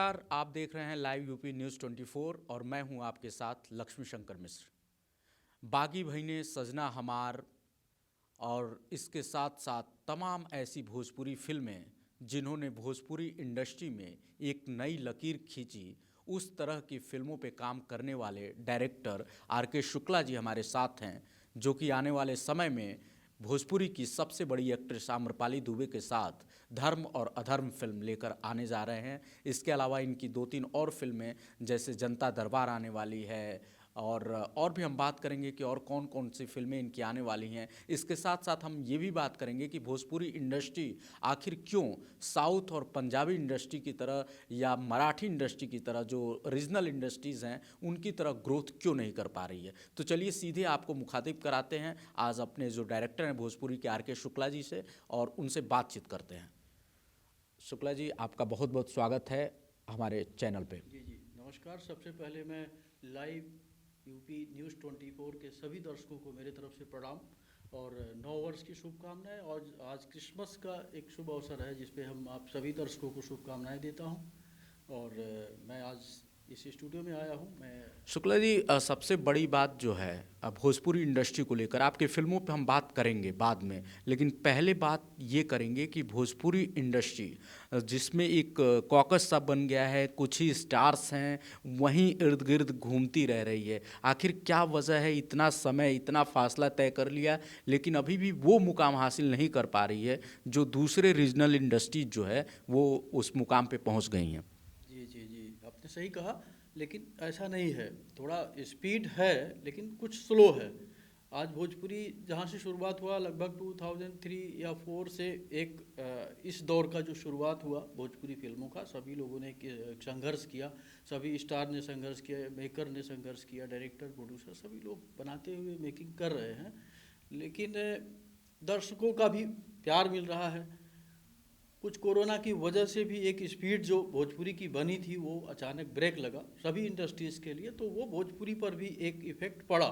नमस्कार, आप देख रहे हैं लाइव यूपी न्यूज़ 24 और मैं हूं आपके साथ लक्ष्मी शंकर मिश्र। बागी भईने सजना हमार और इसके साथ साथ तमाम ऐसी भोजपुरी फिल्में जिन्होंने भोजपुरी इंडस्ट्री में एक नई लकीर खींची, उस तरह की फिल्मों पे काम करने वाले डायरेक्टर आर के शुक्ला जी हमारे साथ हैं, जो कि आने वाले समय में भोजपुरी की सबसे बड़ी एक्ट्रेस आम्रपाली दुबे के साथ धर्म और अधर्म फिल्म लेकर आने जा रहे हैं। इसके अलावा इनकी 2-3 और फिल्में जैसे जनता दरबार आने वाली है और भी हम बात करेंगे कि और कौन कौन सी फिल्में इनकी आने वाली हैं। इसके साथ साथ हम ये भी बात करेंगे कि भोजपुरी इंडस्ट्री आखिर क्यों साउथ और पंजाबी इंडस्ट्री की तरह या मराठी इंडस्ट्री की तरह जो रीजनल इंडस्ट्रीज़ हैं उनकी तरह ग्रोथ क्यों नहीं कर पा रही है। तो चलिए सीधे आपको मुखातिब कराते हैं आज अपने जो डायरेक्टर हैं भोजपुरी के आर के शुक्ला जी से और उनसे बातचीत करते हैं। शुक्ला जी, आपका बहुत बहुत स्वागत है हमारे चैनल पे। जी जी नमस्कार। सबसे पहले मैं लाइव यूपी न्यूज़ 24 के सभी दर्शकों को मेरे तरफ से प्रणाम और नव वर्ष की शुभकामनाएं। और आज क्रिसमस का एक शुभ अवसर है जिस पे हम आप सभी दर्शकों को शुभकामनाएं देता हूं। और मैं आज इस स्टूडियो में आया हूं। मैं शुक्ला जी, सबसे बड़ी बात जो है भोजपुरी इंडस्ट्री को लेकर आपके फिल्मों पे हम बात करेंगे बाद में, लेकिन पहले बात ये करेंगे कि भोजपुरी इंडस्ट्री जिसमें एक कॉकस सा बन गया है, कुछ ही स्टार्स हैं, वहीं इर्द गिर्द घूमती रह रही है। आखिर क्या वजह है, इतना समय इतना फासला तय कर लिया लेकिन अभी भी वो मुकाम हासिल नहीं कर पा रही है जो दूसरे रीजनल इंडस्ट्रीज जो है वो उस मुकाम पे पहुंच गई हैं। जी जी जी आपने सही कहा, लेकिन ऐसा नहीं है। थोड़ा स्पीड है लेकिन कुछ स्लो है। आज भोजपुरी जहाँ से शुरुआत हुआ लगभग 2003 या 4 से इस दौर का जो शुरुआत हुआ भोजपुरी फिल्मों का, सभी लोगों ने संघर्ष किया, सभी स्टार ने संघर्ष किया, मेकर ने संघर्ष किया, डायरेक्टर प्रोड्यूसर सभी लोग बनाते हुए मेकिंग कर रहे हैं। लेकिन दर्शकों का भी प्यार मिल रहा है। कुछ कोरोना की वजह से भी एक स्पीड जो भोजपुरी की बनी थी वो अचानक ब्रेक लगा सभी इंडस्ट्रीज़ के लिए, तो वो भोजपुरी पर भी एक इफ़ेक्ट पड़ा।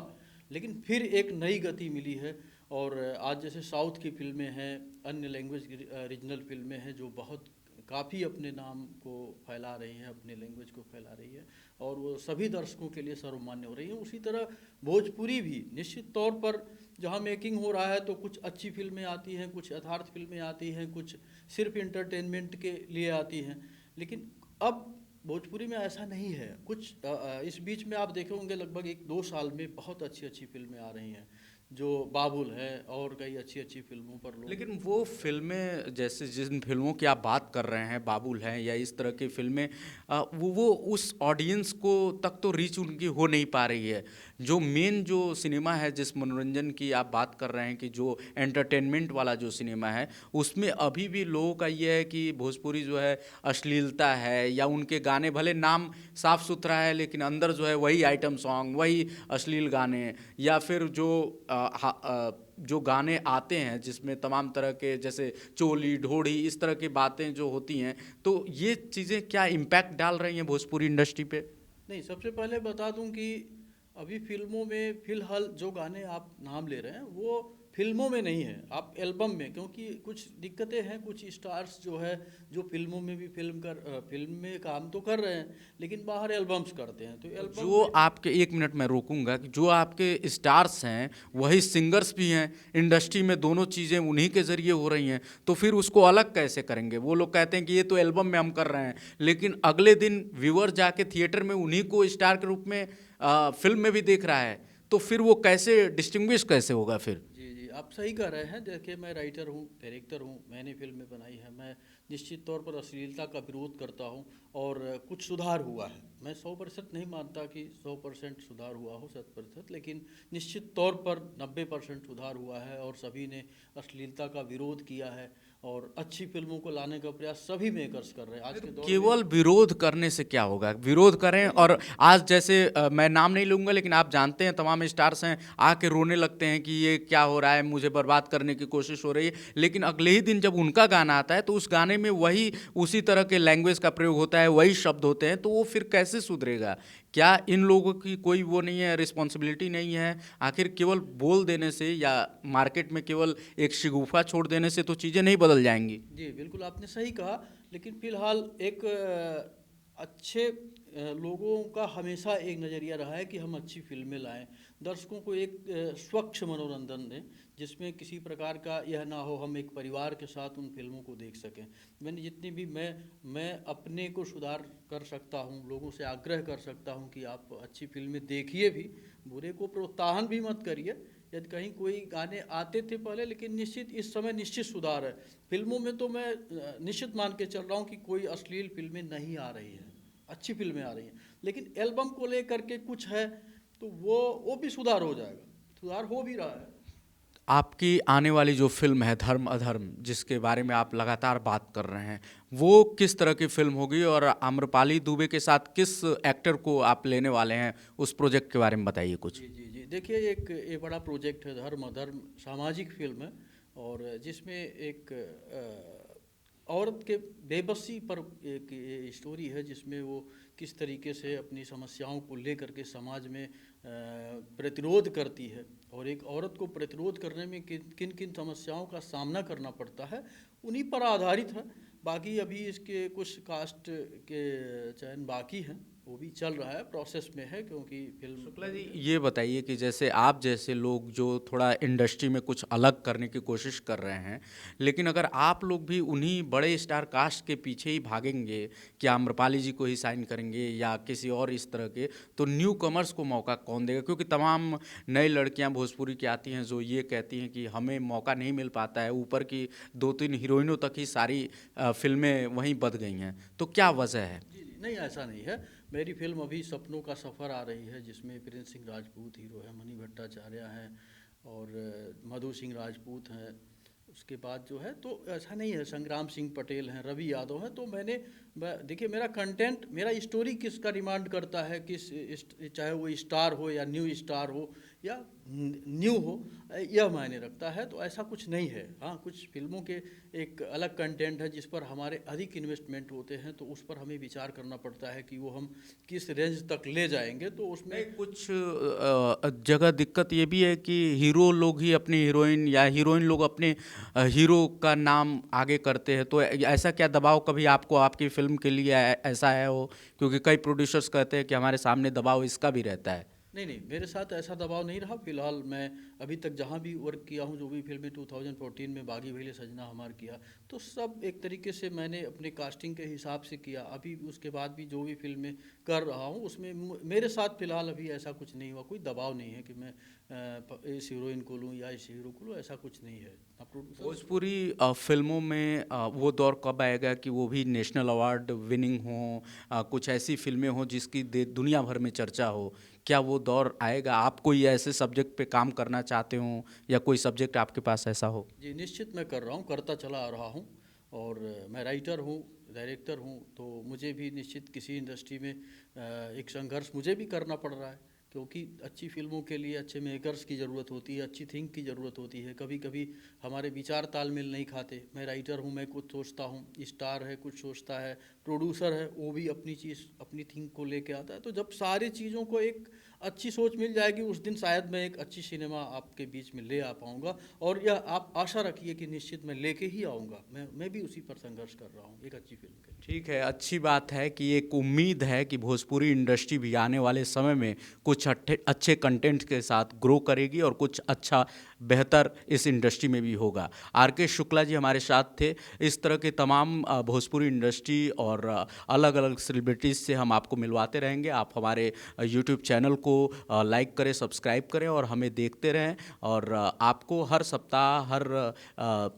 लेकिन फिर एक नई गति मिली है। और आज जैसे साउथ की फिल्में हैं, अन्य लैंग्वेज की रीजनल फिल्में हैं जो बहुत काफ़ी अपने नाम को फैला रही हैं, अपने लैंग्वेज को फैला रही है और वो सभी दर्शकों के लिए सर्वमान्य हो रही है। उसी तरह भोजपुरी भी निश्चित तौर पर जहाँ मेकिंग हो रहा है तो कुछ अच्छी फिल्में आती हैं, कुछ यथार्थ फिल्में आती हैं, कुछ सिर्फ इंटरटेनमेंट के लिए आती हैं। लेकिन अब भोजपुरी में ऐसा नहीं है। कुछ इस बीच में आप देखे होंगे लगभग 1-2 साल में बहुत अच्छी अच्छी फिल्में आ रही हैं, जो बाबुल है और कई अच्छी अच्छी फिल्मों पर लोग। लेकिन वो फिल्में जैसे जिन फिल्मों की आप बात कर रहे हैं, बाबुल हैं या इस तरह की फिल्में, वो उस ऑडियंस को तक तो रीच उनकी हो नहीं पा रही है। जो मेन जो सिनेमा है, जिस मनोरंजन की आप बात कर रहे हैं कि जो एंटरटेनमेंट वाला जो सिनेमा है, उसमें अभी भी लोगों का ये है कि भोजपुरी जो है अश्लीलता है या उनके गाने भले नाम साफ सुथरा है लेकिन अंदर जो है वही आइटम सॉन्ग, वही अश्लील गाने या फिर जो गाने आते हैं जिसमें तमाम तरह के जैसे चोली ढोड़ी इस तरह की बातें जो होती हैं, तो ये चीज़ें क्या इम्पैक्ट डाल रही हैं भोजपुरी इंडस्ट्री पे? नहीं, सबसे पहले बता दूं कि अभी फिल्मों में फ़िलहाल जो गाने आप नाम ले रहे हैं वो फिल्मों में नहीं है, आप एल्बम में। क्योंकि कुछ दिक्कतें हैं, कुछ स्टार्स जो है जो फिल्मों में भी फिल्म में काम तो कर रहे हैं लेकिन बाहर एल्बम्स करते हैं, तो एल्बम जो में। आपके, एक मिनट मैं रोकूंगा, कि जो आपके स्टार्स हैं वही सिंगर्स भी हैं इंडस्ट्री में, दोनों चीज़ें उन्हीं के ज़रिए हो रही हैं, तो फिर उसको अलग कैसे करेंगे? वो लोग कहते हैं कि ये तो एल्बम में हम कर रहे हैं लेकिन अगले दिन व्यूअर जाके थिएटर में उन्हीं को स्टार के रूप में फिल्म में भी देख रहा है, तो फिर वो कैसे डिस्टिंग्विश कैसे होगा फिर? जी जी आप सही कह रहे हैं। देखिए, मैं राइटर हूँ, डायरेक्टर हूँ, मैंने फिल्में बनाई है। मैं निश्चित तौर पर अश्लीलता का विरोध करता हूँ और कुछ सुधार हुआ है। मैं 100% नहीं मानता कि 100% सुधार हुआ हो, 100%, लेकिन निश्चित तौर पर 90% सुधार हुआ है और सभी ने अश्लीलता का विरोध किया है और अच्छी फिल्मों को लाने का प्रयास सभी मेकर्स कर रहे हैं आज के दौर में। केवल विरोध करने से क्या होगा? विरोध करें और आज जैसे मैं नाम नहीं लूंगा लेकिन आप जानते हैं तमाम स्टार्स हैं आके रोने लगते हैं कि ये क्या हो रहा है, मुझे बर्बाद करने की कोशिश हो रही है, लेकिन अगले ही दिन जब उनका गाना आता है तो उस गाने में वही उसी तरह के लैंग्वेज का प्रयोग होता है, वही शब्द होते हैं, तो वो फिर कैसे सुधरेगा? क्या इन लोगों की कोई वो नहीं है, रिस्पॉन्सिबिलिटी नहीं है? आखिर केवल बोल देने से या मार्केट में केवल एक शिगुफा छोड़ देने से तो चीज़ें नहीं बदल जाएंगी। जी बिल्कुल आपने सही कहा। लेकिन फिलहाल एक अच्छे लोगों का हमेशा एक नज़रिया रहा है कि हम अच्छी फिल्में लाएं, दर्शकों को एक स्वच्छ मनोरंजन दें, जिसमें किसी प्रकार का यह ना हो हम एक परिवार के साथ उन फिल्मों को देख सकें। मैंने जितनी भी मैं अपने को सुधार कर सकता हूं, लोगों से आग्रह कर सकता हूं कि आप अच्छी फिल्में देखिए भी, बुरे को प्रोत्साहन भी मत करिए। यदि कहीं कोई गाने आते थे पहले, लेकिन निश्चित इस समय निश्चित सुधार है फिल्मों में, तो मैं निश्चित मान के चल रहा हूँ कि कोई अश्लील फिल्में नहीं आ रही हैं, अच्छी फिल्में आ रही हैं। लेकिन एल्बम को लेकर के कुछ है तो वो भी सुधार हो जाएगा, सुधार हो भी रहा है। आपकी आने वाली जो फिल्म है धर्म अधर्म, जिसके बारे में आप लगातार बात कर रहे हैं, वो किस तरह की फिल्म होगी और आम्रपाली दुबे के साथ किस एक्टर को आप लेने वाले हैं, उस प्रोजेक्ट के बारे में बताइए कुछ। जी जी जी, देखिए ये बड़ा प्रोजेक्ट है, धर्म अधर्म सामाजिक फिल्म है, और जिसमें एक औरत के बेबसी पर एक ये स्टोरी है, जिसमें वो किस तरीके से अपनी समस्याओं को लेकर के समाज में प्रतिरोध करती है, और एक औरत को प्रतिरोध करने में किन किन समस्याओं का सामना करना पड़ता है, उन्हीं पर आधारित है। बाकी अभी इसके कुछ कास्ट के चयन बाकी हैं, वो भी चल रहा है, प्रोसेस में है, क्योंकि फिल्म। शुक्ला जी, ये बताइए कि जैसे आप जैसे लोग जो थोड़ा इंडस्ट्री में कुछ अलग करने की कोशिश कर रहे हैं, लेकिन अगर आप लोग भी उन्हीं बड़े स्टार कास्ट के पीछे ही भागेंगे कि आम्रपाली जी को ही साइन करेंगे या किसी और इस तरह के, तो न्यू कमर्स को मौका कौन देगा? क्योंकि तमाम नई लड़कियां भोजपुरी की आती हैं जो ये कहती हैं कि हमें मौका नहीं मिल पाता है, ऊपर की 2-3 हीरोइनों तक ही सारी फिल्में वहीं बध गई हैं, तो क्या वजह है? जी जी, नहीं ऐसा नहीं है। मेरी फिल्म अभी सपनों का सफ़र आ रही है, जिसमें प्रिंस सिंह राजपूत हीरो है, मनी भट्टाचार्य हैं, और मधु सिंह राजपूत हैं। उसके बाद जो है, तो ऐसा नहीं है, संग्राम सिंह पटेल हैं, रवि यादव हैं। तो देखिए, मेरा कंटेंट, मेरा स्टोरी किसका डिमांड करता है, चाहे वो स्टार हो या न्यू स्टार हो या न्यू हो, यह मायने रखता है। तो ऐसा कुछ नहीं है। हाँ, कुछ फिल्मों के एक अलग कंटेंट है जिस पर हमारे अधिक इन्वेस्टमेंट होते हैं, तो उस पर हमें विचार करना पड़ता है कि वो हम किस रेंज तक ले जाएंगे। तो उसमें कुछ जगह दिक्कत ये भी है कि हीरो लोग ही अपनी हीरोइन या हीरोइन लोग अपने हीरो का नाम आगे करते हैं, तो ऐसा क्या दबाव कभी आपको आपकी फिल्म के लिए ऐसा है हो? क्योंकि कई प्रोड्यूसर्स कहते हैं कि हमारे सामने दबाव इसका भी रहता है। नहीं नहीं, मेरे साथ ऐसा दबाव नहीं रहा। फिलहाल मैं अभी तक जहाँ भी वर्क किया हूँ, जो भी फिल्में 2014 में बागी भैले सजना हमार किया, तो सब एक तरीके से मैंने अपने कास्टिंग के हिसाब से किया। अभी उसके बाद भी जो भी फिल्में कर रहा हूँ, उसमें मेरे साथ फिलहाल अभी ऐसा कुछ नहीं हुआ, कोई दबाव नहीं है कि मैं इस हीरोइन को लूँ या इस हीरो को लूँ, ऐसा कुछ नहीं है। भोजपुरी फिल्मों में वो दौर कब आएगा कि वो भी नेशनल अवार्ड विनिंग हो, कुछ ऐसी फिल्में हो जिसकी दुनिया भर में चर्चा हो? क्या वो दौर आएगा? आप कोई ऐसे सब्जेक्ट पे काम करना चाहते हो या कोई सब्जेक्ट आपके पास ऐसा हो? जी, निश्चित मैं कर रहा हूँ, करता चला आ रहा हूँ, और मैं राइटर हूँ, डायरेक्टर हूँ। तो मुझे भी निश्चित किसी इंडस्ट्री में एक संघर्ष मुझे भी करना पड़ रहा है, क्योंकि अच्छी फिल्मों के लिए अच्छे मेकर्स की ज़रूरत होती है, अच्छी थिंक की ज़रूरत होती है। कभी कभी हमारे विचार तालमेल नहीं खाते। मैं राइटर हूँ, मैं कुछ सोचता हूँ, स्टार है कुछ सोचता है, प्रोड्यूसर है वो भी अपनी चीज़, अपनी थिंक को लेके आता है। तो जब सारी चीज़ों को एक अच्छी सोच मिल जाएगी, उस दिन शायद मैं एक अच्छी सिनेमा आपके बीच में ले आ पाऊँगा। और यह आप आशा रखिए कि निश्चित मैं लेके ही आऊँगा। मैं भी उसी पर संघर्ष कर रहा हूँ एक अच्छी फिल्म के लिए। ठीक है, अच्छी बात है कि एक उम्मीद है कि भोजपुरी इंडस्ट्री भी आने वाले समय में कुछ अच्छे कंटेंट के साथ ग्रो करेगी और कुछ अच्छा बेहतर इस इंडस्ट्री में भी होगा। आर.के. शुक्ला जी हमारे साथ थे। इस तरह के तमाम भोजपुरी इंडस्ट्री और अलग अलग सेलिब्रिटीज़ से हम आपको मिलवाते रहेंगे। आप हमारे यूट्यूब चैनल को लाइक करें, सब्सक्राइब करें और हमें देखते रहें। और आपको हर सप्ताह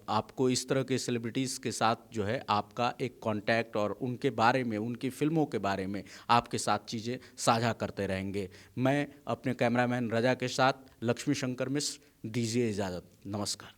आपको इस तरह के सेलिब्रिटीज़ के साथ जो है आपका एक कांटेक्ट और उनके बारे में, उनकी फिल्मों के बारे में आपके साथ चीज़ें साझा करते रहेंगे। मैं अपने कैमरामैन रजा के साथ लक्ष्मी शंकर मिश्र, दीजिए इजाज़त। नमस्कार।